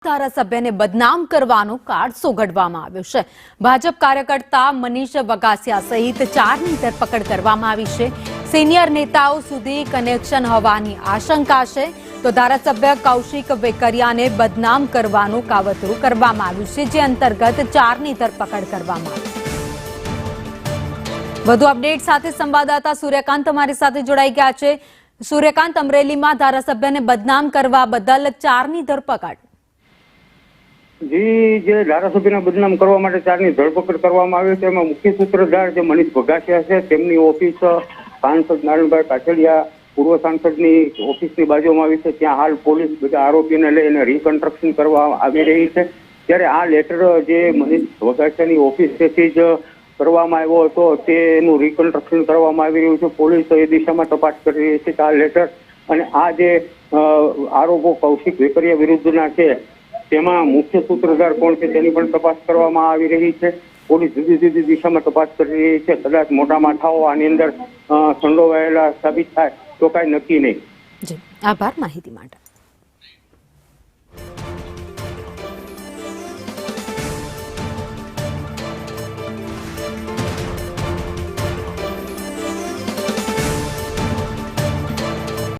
ધારાસભ્યને બદનામ કરવાનો કારસો ઘડવામાં આવ્યો છે। ભાજપ કાર્યકર્તા મનીષ વગાસિયા સહિત 4ની ધરપકડ કરવામાં આવી છે। સિનિયર નેતાઓ સુધી કનેક્શન હોવાની આશંકા છે, તો ધારાસભ્ય કૌશિક વેકરિયાને બદનામ કરવાનું કાવતરું કરવામાં આવ્યું છે, જે અંતર્ગત 4ની ધરપકડ કરવામાં આવી। વધુ અપડેટ સાથે સંવાદદાતા સૂર્યકાંત અમારી સાથે જોડાઈ ગયા છે। સૂર્યકાંત, અમરેલીમાં ધારાસભ્યને બદનામ કરવા બદલ 4ની ધરપકડ। જી, જે ધારાસભ્યને બદનામ કરવા માટે 4ની ધરપકડ કરવામાં આવી છે, એમાં મુખ્ય સૂત્રધાર જે મનીષ વગાસિયા છે, તેમની ઓફિસ સાંસદ નારણભાઈ કાછડિયા પૂર્વ સાંસદની ઓફિસની બાજુમાં આવી છે। ત્યાં હાલ પોલીસ બધા આરોપીને લઈને રિકન્સ્ટ્રક્શન કરવા આવી રહી છે। ત્યારે આ લેટર જે મનીષ વગાસિયાની ઓફિસેથી જ કરવામાં આવ્યો હતો, તેનું રિકન્સ્ટ્રક્શન કરવામાં આવી રહ્યું છે। પોલીસ એ દિશામાં તપાસ કરી રહી છે કે આ લેટર અને આ જે આરોપો કૌશિક વેકરિયા વિરુદ્ધના છે, તેમાં મુખ્ય સૂત્રધાર કોણ છે તેની પણ તપાસ કરવામાં આવી રહી છે। પોલીસ જુદી જુદી દિશામાં તપાસ કરી રહી છે। કદાચ મોટા માથાઓ આની અંદર સંડોવાયેલા સાબિત થાય તો કાંઈ નક્કી નહીં। જી, આભાર માહિતી માટે।